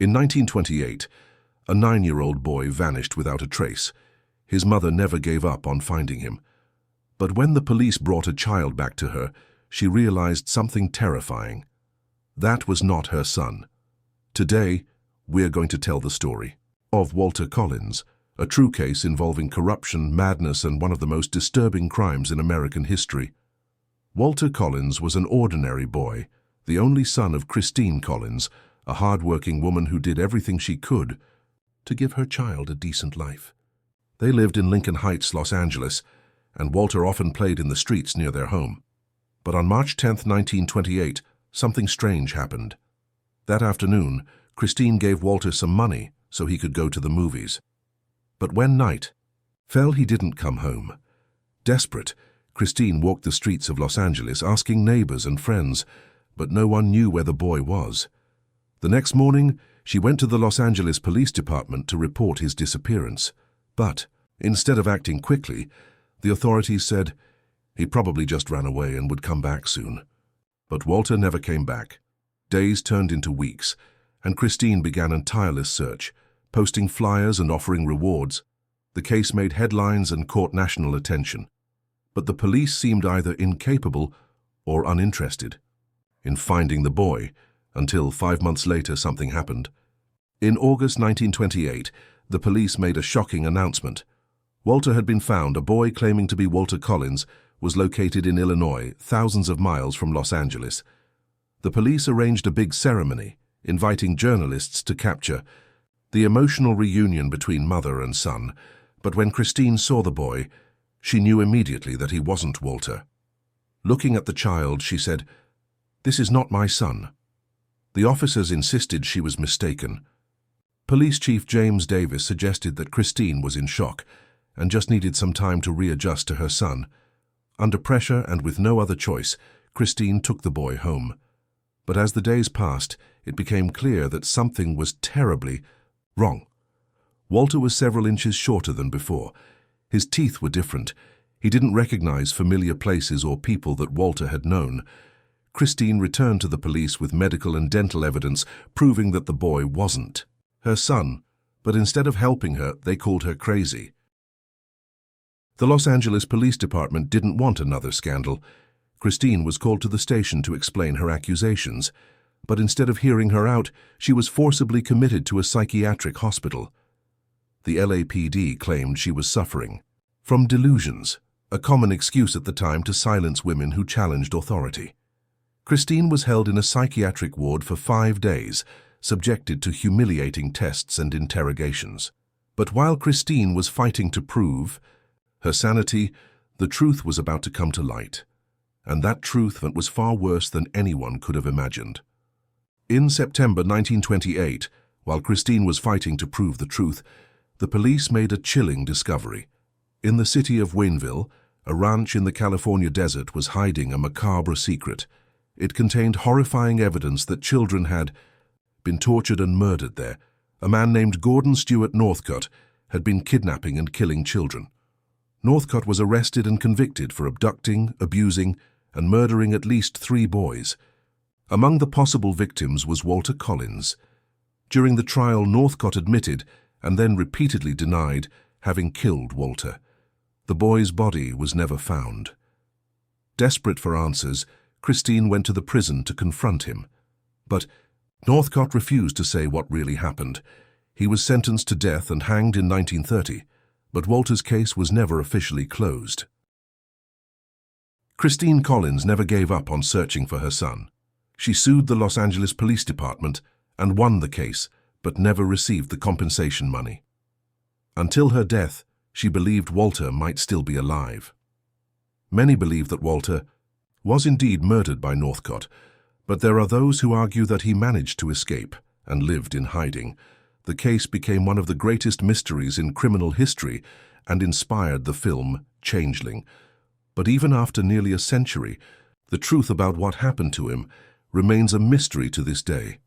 In 1928, a 9-year-old boy vanished without a trace. His mother never gave up on finding him. But when the police brought a child back to her, she realized something terrifying. That was not her son. Today, we're going to tell the story of Walter Collins, a true case involving corruption, madness, and one of the most disturbing crimes in American history. Walter Collins was an ordinary boy, the only son of Christine Collins, a hard-working woman who did everything she could to give her child a decent life. They lived in Lincoln Heights, Los Angeles, and Walter often played in the streets near their home. But on March 10, 1928, something strange happened. That afternoon, Christine gave Walter some money so he could go to the movies. But when night fell, he didn't come home. Desperate, Christine walked the streets of Los Angeles asking neighbors and friends, but no one knew where the boy was. The next morning, she went to the Los Angeles Police Department to report his disappearance. But instead of acting quickly, the authorities said he probably just ran away and would come back soon. But Walter never came back. Days turned into weeks, and Christine began a tireless search, posting flyers and offering rewards. The case made headlines and caught national attention. But the police seemed either incapable or uninterested in finding the boy, until 5 months later something happened. In August 1928, the police made a shocking announcement. Walter had been found. A boy claiming to be Walter Collins was located in Illinois, thousands of miles from Los Angeles. The police arranged a big ceremony, inviting journalists to capture the emotional reunion between mother and son. But when Christine saw the boy, she knew immediately that he wasn't Walter. Looking at the child, she said, "This is not my son." The officers insisted she was mistaken. Police Chief James Davis suggested that Christine was in shock and just needed some time to readjust to her son. Under pressure and with no other choice, Christine took the boy home. But as the days passed, it became clear that something was terribly wrong. Walter was several inches shorter than before. His teeth were different. He didn't recognize familiar places or people that Walter had known. Christine returned to the police with medical and dental evidence proving that the boy wasn't her son, but instead of helping her, they called her crazy. The Los Angeles Police Department didn't want another scandal. Christine was called to the station to explain her accusations, but instead of hearing her out, she was forcibly committed to a psychiatric hospital. The LAPD claimed she was suffering from delusions, a common excuse at the time to silence women who challenged authority. Christine was held in a psychiatric ward for 5 days, subjected to humiliating tests and interrogations. But while Christine was fighting to prove her sanity, the truth was about to come to light. And that truth was far worse than anyone could have imagined. In September 1928, while Christine was fighting to prove the truth, the police made a chilling discovery. In the city of Wayneville, a ranch in the California desert was hiding a macabre secret. It contained horrifying evidence that children had been tortured and murdered there. A man named Gordon Stewart Northcott had been kidnapping and killing children. Northcott was arrested and convicted for abducting, abusing, and murdering at least 3 boys. Among the possible victims was Walter Collins. During the trial, Northcott admitted and then repeatedly denied having killed Walter. The boy's body was never found. Desperate for answers, Christine went to the prison to confront him. But Northcott refused to say what really happened. He was sentenced to death and hanged in 1930, but Walter's case was never officially closed. Christine Collins never gave up on searching for her son. She sued the Los Angeles Police Department and won the case, but never received the compensation money. Until her death, she believed Walter might still be alive. Many believe that Walter was indeed murdered by Northcott, but there are those who argue that he managed to escape and lived in hiding. The case became one of the greatest mysteries in criminal history and inspired the film Changeling. But even after nearly a century, the truth about what happened to him remains a mystery to this day.